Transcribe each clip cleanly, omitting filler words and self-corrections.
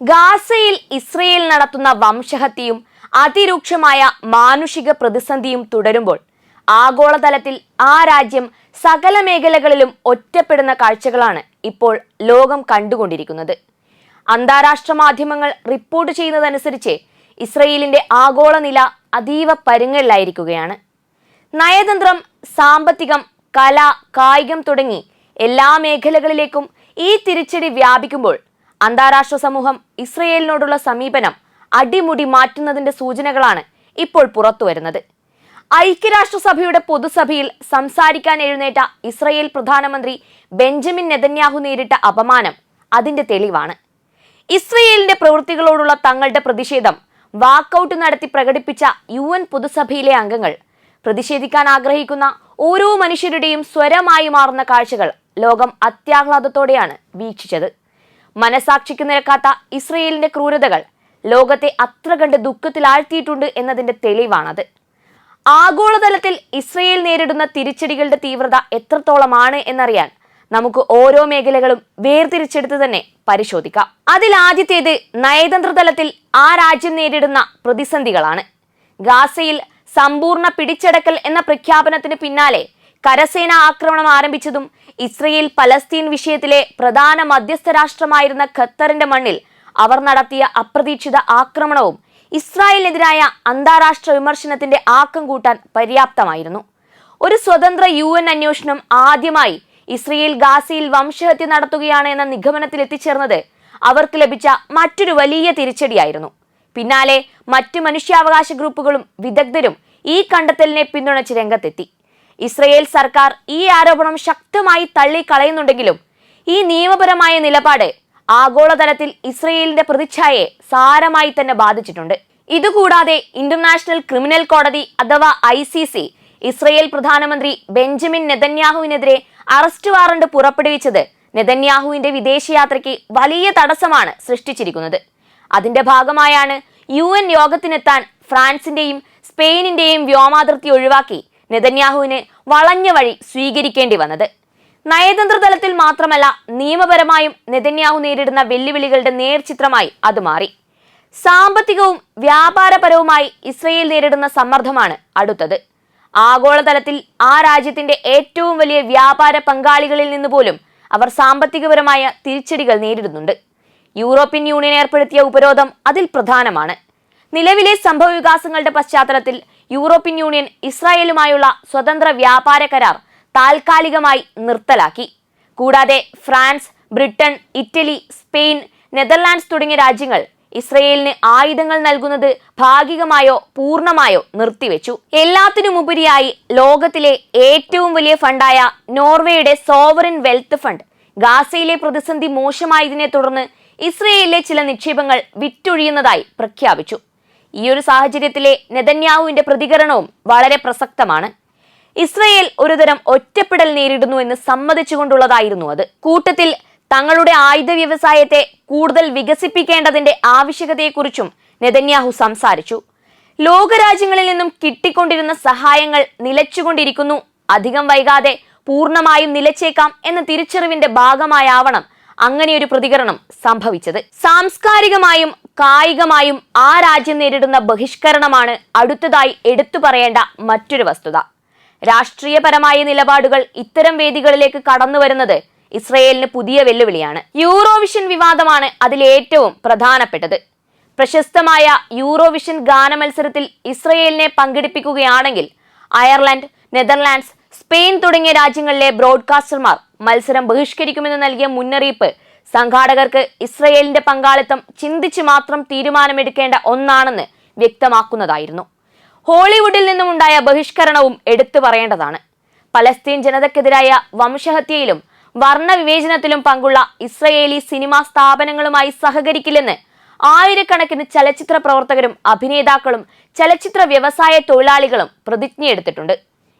ഗാസയിൽ ഇസ്രയേൽ നടത്തുന്ന വംശഹത്യയും അതിരൂക്ഷമായ മാനുഷിക പ്രതിസന്ധിയും തുടരുമ്പോൾ ആഗോളതലത്തിൽ ആ രാജ്യം സകല മേഖലകളിലും ഒറ്റപ്പെടുന്ന കാഴ്ചകളാണ് ഇപ്പോൾ ലോകം കണ്ടുകൊണ്ടിരിക്കുന്നത്. അന്താരാഷ്ട്ര മാധ്യമങ്ങൾ റിപ്പോർട്ട് ചെയ്യുന്നതനുസരിച്ച് ഇസ്രയേലിന്റെ ആഗോള നില അതീവ പരുങ്ങലിലായിരിക്കുകയാണ്. നയതന്ത്രം, സാമ്പത്തികം, കല, കായികം തുടങ്ങി എല്ലാ മേഖലകളിലേക്കും ഈ തിരിച്ചടി വ്യാപിക്കുമ്പോൾ അന്താരാഷ്ട്ര സമൂഹം ഇസ്രയേലിനോടുള്ള സമീപനം അടിമുടി മാറ്റുന്നതിന്റെ സൂചനകളാണ് ഇപ്പോൾ പുറത്തുവരുന്നത്. ഐക്യരാഷ്ട്രസഭയുടെ പൊതുസഭയിൽ സംസാരിക്കാൻ എഴുന്നേറ്റ ഇസ്രയേൽ പ്രധാനമന്ത്രി ബെഞ്ചമിൻ നെതന്യാഹു നേരിട്ട അപമാനം അതിന്റെ തെളിവാണ്. ഇസ്രയേലിന്റെ പ്രവൃത്തികളോടുള്ള തങ്ങളുടെ പ്രതിഷേധം വാക്കൌട്ട് നടത്തി പ്രകടിപ്പിച്ച UN പൊതുസഭയിലെ അംഗങ്ങൾ പ്രതിഷേധിക്കാൻ ആഗ്രഹിക്കുന്ന ഓരോ മനുഷ്യരുടെയും സ്വരമായി മാറുന്ന കാഴ്ചകൾ ലോകം അത്യാഹ്ലാദത്തോടെയാണ് വീക്ഷിച്ചത്. മനസാക്ഷിക്ക് നിരക്കാത്ത ഇസ്രയേലിന്റെ ക്രൂരതകൾ ലോകത്തെ അത്ര കണ്ട് ദുഃഖത്തിലാഴ്ത്തിയിട്ടുണ്ട് എന്നതിന്റെ തെളിവാണത്. ആഗോളതലത്തിൽ ഇസ്രയേൽ നേരിടുന്ന തിരിച്ചടികളുടെ തീവ്രത എത്രത്തോളമാണ് എന്നറിയാൻ നമുക്ക് ഓരോ മേഖലകളും വേർതിരിച്ചെടുത്ത് തന്നെ പരിശോധിക്കാം. അതിൽ ആദ്യത്തേത് നയതന്ത്ര തലത്തിൽ ആ രാജ്യം നേരിടുന്ന പ്രതിസന്ധികളാണ്. ഗാസയിൽ സമ്പൂർണ്ണ പിടിച്ചടക്കൽ എന്ന പ്രഖ്യാപനത്തിന് പിന്നാലെ കരസേന ആക്രമണം ആരംഭിച്ചതും ഇസ്രയേൽ പലസ്തീൻ വിഷയത്തിലെ പ്രധാന മധ്യസ്ഥ രാഷ്ട്രമായിരുന്ന ഖത്തറിന്റെ മണ്ണിൽ അവർ നടത്തിയ അപ്രതീക്ഷിത ആക്രമണവും ഇസ്രായേലിനെതിരായ അന്താരാഷ്ട്ര വിമർശനത്തിന്റെ ആക്കം കൂട്ടാൻ പര്യാപ്തമായിരുന്നു. ഒരു സ്വതന്ത്ര UN അന്വേഷണം ആദ്യമായി ഇസ്രയേൽ ഗാസയിൽ വംശഹത്യ നടത്തുകയാണ് എന്ന നിഗമനത്തിൽ എത്തിച്ചേർന്നത് അവർക്ക് ലഭിച്ച മറ്റൊരു വലിയ തിരിച്ചടിയായിരുന്നു. പിന്നാലെ മറ്റ് മനുഷ്യാവകാശ ഗ്രൂപ്പുകളും വിദഗ്ധരും ഈ കണ്ടെത്തലിനെ പിന്തുണച്ച് രംഗത്തെത്തി. ഇസ്രയേൽ സർക്കാർ ഈ ആരോപണം ശക്തമായി തള്ളിക്കളയുന്നുണ്ടെങ്കിലും ഈ നിയമപരമായ നിലപാട് ആഗോളതലത്തിൽ ഇസ്രയേലിന്റെ പ്രതിച്ഛായയെ സാരമായി തന്നെ ബാധിച്ചിട്ടുണ്ട്. ഇതുകൂടാതെ ഇന്റർനാഷണൽ ക്രിമിനൽ കോടതി അഥവാ ICC ഇസ്രയേൽ പ്രധാനമന്ത്രി ബെഞ്ചമിൻ നെതന്യാഹുവിനെതിരെ അറസ്റ്റ് വാറണ്ട് പുറപ്പെടുവിച്ചത് നെതന്യാഹുവിന്റെ വിദേശയാത്രയ്ക്ക് വലിയ തടസ്സമാണ് സൃഷ്ടിച്ചിരിക്കുന്നത്. അതിന്റെ ഭാഗമായാണ് UN യോഗത്തിനെത്താൻ ഫ്രാൻസിന്റെയും സ്പെയിനിന്റെയും വ്യോമാതിർത്തി ഒഴിവാക്കി നെതന്യാഹുവിന് വളഞ്ഞ വഴി സ്വീകരിക്കേണ്ടി വന്നത്. നയതന്ത്ര തലത്തിൽ മാത്രമല്ല, നിയമപരമായും നെതന്യാഹു നേരിടുന്ന വെല്ലുവിളികളുടെ നേർചിത്രമായി അത് മാറി. സാമ്പത്തികവും വ്യാപാരപരവുമായി ഇസ്രയേൽ നേരിടുന്ന സമ്മർദ്ദമാണ് അടുത്തത്. ആഗോളതലത്തിൽ ആ രാജ്യത്തിന്റെ ഏറ്റവും വലിയ വ്യാപാര പങ്കാളികളിൽ നിന്ന് പോലും അവർ സാമ്പത്തികപരമായ തിരിച്ചടികൾ നേരിടുന്നുണ്ട്. യൂറോപ്യൻ യൂണിയൻ ഏർപ്പെടുത്തിയ ഉപരോധം അതിൽ പ്രധാനമാണ്. നിലവിലെ സംഭവവികാസങ്ങളുടെ പശ്ചാത്തലത്തിൽ യൂറോപ്യൻ യൂണിയൻ ഇസ്രായേലുമായുള്ള സ്വതന്ത്ര വ്യാപാര കരാർ താൽക്കാലികമായി നിർത്തലാക്കി. കൂടാതെ France, Britain, Italy, Spain, Netherlands തുടങ്ങിയ രാജ്യങ്ങൾ ഇസ്രയേലിന് ആയുധങ്ങൾ നൽകുന്നത് ഭാഗികമായോ പൂർണ്ണമായോ നിർത്തിവെച്ചു. എല്ലാത്തിനുമുപരിയായി ലോകത്തിലെ ഏറ്റവും വലിയ ഫണ്ടായ നോർവേയുടെ സോവറിൻ വെൽത്ത് ഫണ്ട് ഗാസയിലെ പ്രതിസന്ധി മോശമായതിനെ തുടർന്ന് ഇസ്രയേലിലെ ചില നിക്ഷേപങ്ങൾ വിറ്റൊഴിയുന്നതായി പ്രഖ്യാപിച്ചു. ഈ ഒരു സാഹചര്യത്തിലെ നെതന്യാഹുവിന്റെ പ്രതികരണവും വളരെ പ്രസക്തമാണ്. ഇസ്രയേൽ ഒരുതരം ഒറ്റപ്പെടൽ നേരിടുന്നു എന്ന് സമ്മതിച്ചുകൊണ്ടുള്ളതായിരുന്നു അത്. കൂട്ടത്തിൽ തങ്ങളുടെ ആയുധ വ്യവസായത്തെ കൂടുതൽ വികസിപ്പിക്കേണ്ടതിന്റെ ആവശ്യകതയെക്കുറിച്ചും നെതന്യാഹു സംസാരിച്ചു. ലോകരാജ്യങ്ങളിൽ നിന്നും കിട്ടിക്കൊണ്ടിരുന്ന സഹായങ്ങൾ നിലച്ചുകൊണ്ടിരിക്കുന്നു, അധികം വൈകാതെ പൂർണ്ണമായും നിലച്ചേക്കാം എന്ന തിരിച്ചറിവിന്റെ ഭാഗമായാവണം അങ്ങനെയൊരു പ്രതികരണം സംഭവിച്ചത്. സാംസ്കാരികമായും കായികമായും ആ രാജ്യം നേരിടുന്ന ബഹിഷ്കരണമാണ് അടുത്തതായി എടുത്തു പറയേണ്ട മറ്റൊരു വസ്തുത. രാഷ്ട്രീയപരമായ നിലപാടുകൾ ഇത്തരം വേദികളിലേക്ക് കടന്നു വരുന്നത് ഇസ്രയേലിന് പുതിയ വെല്ലുവിളിയാണ്. യൂറോവിഷൻ വിവാദമാണ് അതിലേറ്റവും പ്രധാനപ്പെട്ടത്. പ്രശസ്തമായ യൂറോവിഷൻ ഗാനമത്സരത്തിൽ ഇസ്രയേലിനെ പങ്കെടുപ്പിക്കുകയാണെങ്കിൽ അയർലൻഡ്, നെതർലാൻഡ്സ്, സ്പെയിൻ തുടങ്ങിയ രാജ്യങ്ങളിലെ ബ്രോഡ്കാസ്റ്റർമാർ മത്സരം ബഹിഷ്കരിക്കുമെന്ന് നൽകിയ മുന്നറിയിപ്പ് സംഘാടകർക്ക് ഇസ്രയേലിന്റെ പങ്കാളിത്തം ചിന്തിച്ച് മാത്രം തീരുമാനമെടുക്കേണ്ട ഒന്നാണെന്ന് വ്യക്തമാക്കുന്നതായിരുന്നു. ഹോളിവുഡിൽ നിന്നുമുണ്ടായ ബഹിഷ്കരണവും എടുത്തു പറയേണ്ടതാണ്. പലസ്തീൻ ജനതയ്ക്കെതിരായ വംശഹത്യയിലും വർണ്ണവിവേചനത്തിലും പങ്കുള്ള ഇസ്രയേലി സിനിമാ സ്ഥാപനങ്ങളുമായി സഹകരിക്കില്ലെന്ന് ആയിരക്കണക്കിന് ചലച്ചിത്ര പ്രവർത്തകരും അഭിനേതാക്കളും ചലച്ചിത്ര വ്യവസായ തൊഴിലാളികളും പ്രതിജ്ഞയെടുത്തിട്ടുണ്ട്.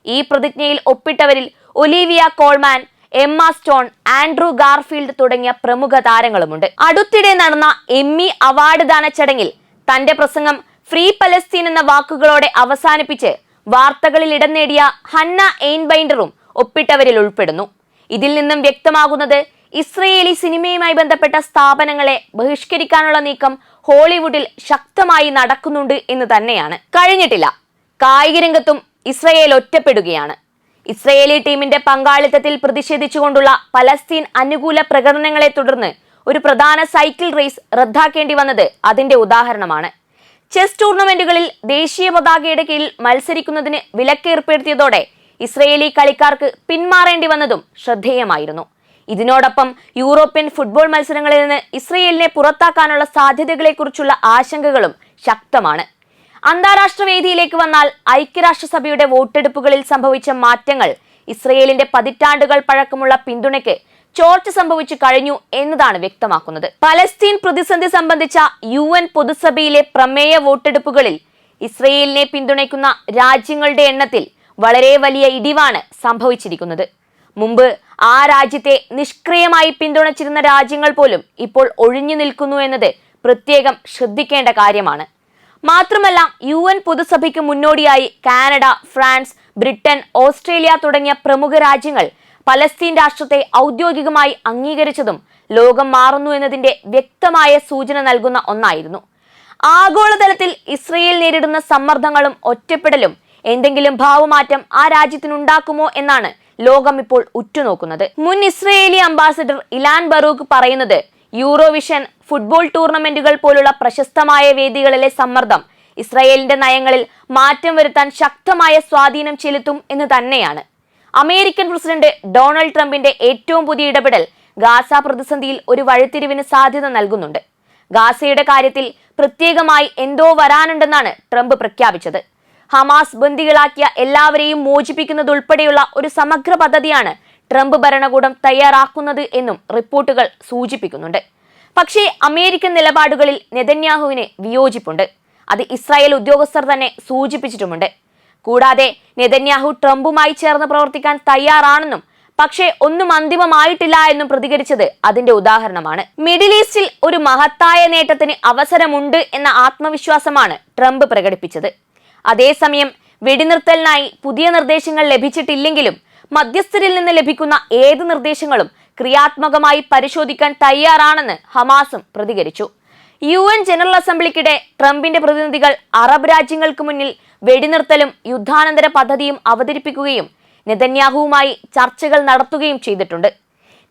ഈ പ്രതിജ്ഞയിൽ ഒപ്പിട്ടവരിൽ Olivia Colman, Emma Stone, Andrew Garfield തുടങ്ങിയ പ്രമുഖ താരങ്ങളുമുണ്ട്. അടുത്തിടെ നടന്ന എമ്മി അവാർഡ് ദാന ചടങ്ങിൽ തന്റെ പ്രസംഗം ഫ്രീ പലസ്തീൻ എന്ന വാക്കുകളോടെ അവസാനിപ്പിച്ച് വാർത്തകളിൽ ഇടം നേടിയ ഹന്ന എയിൻബൈൻഡറും ഒപ്പിട്ടവരിൽ ഉൾപ്പെടുന്നു. ഇതിൽ നിന്നും വ്യക്തമാകുന്നത് ഇസ്രയേലി സിനിമയുമായി ബന്ധപ്പെട്ട സ്ഥാപനങ്ങളെ ബഹിഷ്കരിക്കാനുള്ള നീക്കം ഹോളിവുഡിൽ ശക്തമായി നടക്കുന്നുണ്ട് എന്ന് തന്നെയാണ്. കഴിഞ്ഞിട്ടില്ല, കായിക രംഗത്തും ഇസ്രയേൽ ഒറ്റപ്പെടുകയാണ്. ഇസ്രയേലി ടീമിന്റെ പങ്കാളിത്തത്തിൽ പ്രതിഷേധിച്ചുകൊണ്ടുള്ള പലസ്തീൻ അനുകൂല പ്രകടനങ്ങളെ തുടർന്ന് ഒരു പ്രധാന സൈക്കിൾ റേസ് റദ്ദാക്കേണ്ടി വന്നത് അതിന്റെ ഉദാഹരണമാണ്. ചെസ് ടൂർണമെന്റുകളിൽ ദേശീയ പതാകയുടെ കീഴിൽ മത്സരിക്കുന്നതിന് വിലക്ക് ഏർപ്പെടുത്തിയതോടെ ഇസ്രയേലി കളിക്കാർക്ക് പിന്മാറേണ്ടി വന്നതും ശ്രദ്ധേയമായിരുന്നു. ഇതിനോടൊപ്പം യൂറോപ്യൻ ഫുട്ബോൾ മത്സരങ്ങളിൽ നിന്ന് ഇസ്രയേലിനെ പുറത്താക്കാനുള്ള സാധ്യതകളെക്കുറിച്ചുള്ള ആശങ്കകളും ശക്തമാണ്. അന്താരാഷ്ട്ര വേദിയിലേക്ക് വന്നാൽ ഐക്യരാഷ്ട്രസഭയുടെ വോട്ടെടുപ്പുകളിൽ സംഭവിച്ച മാറ്റങ്ങൾ ഇസ്രയേലിന്റെ പതിറ്റാണ്ടുകൾ പഴക്കമുള്ള പിന്തുണയ്ക്ക് ചോർച്ച സംഭവിച്ചു കഴിഞ്ഞു എന്നതാണ് വ്യക്തമാക്കുന്നത്. പലസ്തീൻ പ്രതിസന്ധി സംബന്ധിച്ച UN പൊതുസഭയിലെ പ്രമേയ വോട്ടെടുപ്പുകളിൽ ഇസ്രയേലിനെ പിന്തുണയ്ക്കുന്ന രാജ്യങ്ങളുടെ എണ്ണത്തിൽ വളരെ വലിയ ഇടിവാണ് സംഭവിച്ചിരിക്കുന്നത്. മുമ്പ് ആ രാജ്യത്തെ നിഷ്ക്രിയമായി പിന്തുണച്ചിരുന്ന രാജ്യങ്ങൾ പോലും ഇപ്പോൾ ഒഴിഞ്ഞു നിൽക്കുന്നു എന്നത് പ്രത്യേകം ശ്രദ്ധിക്കേണ്ട കാര്യമാണ്. മാത്രമല്ല, UN പൊതുസഭയ്ക്ക് മുന്നോടിയായി കാനഡ, ഫ്രാൻസ്, ബ്രിട്ടൻ, ഓസ്ട്രേലിയ തുടങ്ങിയ പ്രമുഖ രാജ്യങ്ങൾ പലസ്തീൻ രാഷ്ട്രത്തെ ഔദ്യോഗികമായി അംഗീകരിച്ചതും ലോകം മാറുന്നു എന്നതിന്റെ വ്യക്തമായ സൂചന നൽകുന്ന ഒന്നായിരുന്നു. ആഗോളതലത്തിൽ ഇസ്രയേൽ നേരിടുന്ന സമ്മർദ്ദങ്ങളും ഒറ്റപ്പെടലും എന്തെങ്കിലും ഭാവമാറ്റം ആ രാജ്യത്തിനുണ്ടാക്കുമോ എന്നാണ് ലോകം ഇപ്പോൾ ഉറ്റുനോക്കുന്നത്. മുൻ ഇസ്രയേലി അംബാസഡർ ഇലാൻ ബറൂഖ് പറയുന്നത്, യൂറോവിഷൻ, ഫുട്ബോൾ ടൂർണമെന്റുകൾ പോലുള്ള പ്രശസ്തമായ വേദികളിലെ സമ്മർദ്ദം ഇസ്രയേലിന്റെ നയങ്ങളിൽ മാറ്റം വരുത്താൻ ശക്തമായ സ്വാധീനം ചെലുത്തും എന്ന് തന്നെയാണ്. അമേരിക്കൻ പ്രസിഡന്റ് ഡൊണാൾഡ് ട്രംപിന്റെ ഏറ്റവും പുതിയ ഇടപെടൽ ഗാസ പ്രതിസന്ധിയിൽ ഒരു വഴിത്തിരിവിന് സാധ്യത നൽകുന്നുണ്ട്. ഗാസയുടെ കാര്യത്തിൽ പ്രത്യേകമായി എന്തോ വരാനുണ്ടെന്നാണ് ട്രംപ് പ്രഖ്യാപിച്ചത്. ഹമാസ് ബന്ദികളാക്കിയ എല്ലാവരെയും മോചിപ്പിക്കുന്നതുൾപ്പെടെയുള്ള ഒരു സമഗ്ര പദ്ധതിയാണ് ട്രംപ് ഭരണകൂടം തയ്യാറാക്കുന്നത് എന്നും റിപ്പോർട്ടുകൾ സൂചിപ്പിക്കുന്നുണ്ട്. പക്ഷേ അമേരിക്കൻ നിലപാടുകളിൽ നെതന്യാഹുവിന് വിയോജിപ്പുണ്ട്. അത് ഇസ്രായേൽ ഉദ്യോഗസ്ഥർ തന്നെ സൂചിപ്പിച്ചിട്ടുമുണ്ട്. കൂടാതെ നെതന്യാഹു ട്രംപുമായി ചേർന്ന് പ്രവർത്തിക്കാൻ തയ്യാറാണെന്നും പക്ഷേ ഒന്നും അന്തിമമായിട്ടില്ല എന്നും പ്രതികരിച്ചത് അതിന്റെ ഉദാഹരണമാണ്. മിഡിൽ ഈസ്റ്റിൽ ഒരു മഹത്തായ നേട്ടത്തിന് അവസരമുണ്ട് എന്ന ആത്മവിശ്വാസമാണ് ട്രംപ് പ്രകടിപ്പിച്ചത്. അതേസമയം വെടിനിർത്തലിനായി പുതിയ നിർദ്ദേശങ്ങൾ ലഭിച്ചിട്ടില്ലെങ്കിലും മധ്യസ്ഥരിൽ നിന്ന് ലഭിക്കുന്ന ഏത് നിർദ്ദേശങ്ങളും ക്രിയാത്മകമായി പരിശോധിക്കാൻ തയ്യാറാണെന്ന് ഹമാസും പ്രതികരിച്ചു. UN ജനറൽ അസംബ്ലിക്കിടെ ട്രംപിന്റെ പ്രതിനിധികൾ അറബ് രാജ്യങ്ങൾക്ക് മുന്നിൽ വെടിനിർത്തലും യുദ്ധാനന്തര പദ്ധതിയും അവതരിപ്പിക്കുകയും നെതന്യാഹുവുമായി ചർച്ചകൾ നടത്തുകയും ചെയ്തിട്ടുണ്ട്.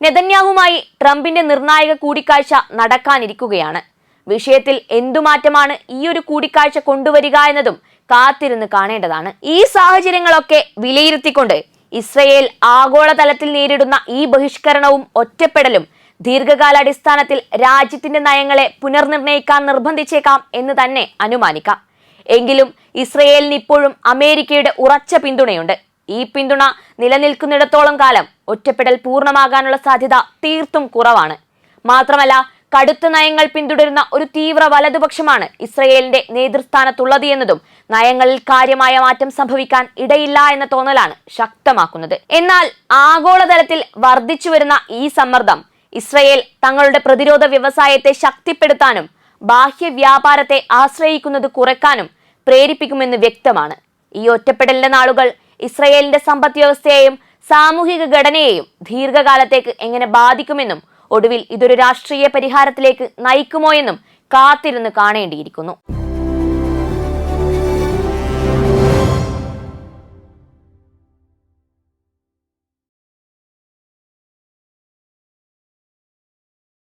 നെതന്യാഹുവുമായി ട്രംപിന്റെ നിർണായക കൂടിക്കാഴ്ച നടക്കാനിരിക്കുകയാണ്. വിഷയത്തിൽ എന്തു മാറ്റമാണ് ഈ ഒരു കൂടിക്കാഴ്ച കൊണ്ടുവരിക എന്നതും കാത്തിരുന്ന് കാണേണ്ടതാണ്. ഈ സാഹചര്യങ്ങളൊക്കെ വിലയിരുത്തിക്കൊണ്ട് ഇസ്രയേൽ ആഗോളതലത്തിൽ നേരിടുന്ന ഈ ബഹിഷ്കരണവും ഒറ്റപ്പെടലും ദീർഘകാലാടിസ്ഥാനത്തിൽ രാജ്യത്തിന്റെ നയങ്ങളെ പുനർനിർണയിക്കാൻ നിർബന്ധിച്ചേക്കാം എന്ന് തന്നെ അനുമാനിക്കാം. എങ്കിലും ഇസ്രയേലിന് ഇപ്പോഴും അമേരിക്കയുടെ ഉറച്ച പിന്തുണയുണ്ട്. ഈ പിന്തുണ നിലനിൽക്കുന്നിടത്തോളം കാലം ഒറ്റപ്പെടൽ പൂർണ്ണമാകാനുള്ള സാധ്യത തീർത്തും കുറവാണ്. മാത്രമല്ല, കടുത്ത നയങ്ങൾ പിന്തുടരുന്ന ഒരു തീവ്ര വലതുപക്ഷമാണ് ഇസ്രയേലിന്റെ നേതൃസ്ഥാനത്തുള്ളത് എന്നതും നയങ്ങളിൽ കാര്യമായ മാറ്റം സംഭവിക്കാൻ ഇടയില്ല എന്ന തോന്നലാണ് ശക്തമാക്കുന്നത്. എന്നാൽ ആഗോളതലത്തിൽ വർദ്ധിച്ചു വരുന്ന ഈ സമ്മർദ്ദം ഇസ്രയേൽ തങ്ങളുടെ പ്രതിരോധ വ്യവസായത്തെ ശക്തിപ്പെടുത്താനും ബാഹ്യ വ്യാപാരത്തെ ആശ്രയിക്കുന്നത് കുറയ്ക്കാനും പ്രേരിപ്പിക്കുമെന്ന് വ്യക്തമാണ്. ഈ ഒറ്റപ്പെടലിന്റെ നാളുകൾ ഇസ്രയേലിന്റെ സമ്പദ് വ്യവസ്ഥയെയും സാമൂഹിക ഘടനയെയും ദീർഘകാലത്തേക്ക് എങ്ങനെ ബാധിക്കുമെന്നും ഒടുവിൽ ഇതൊരു രാഷ്ട്രീയ പരിഹാരത്തിലേക്ക് നയിക്കുമോ എന്നും കാത്തിരുന്ന് കാണേണ്ടിയിരിക്കുന്നു.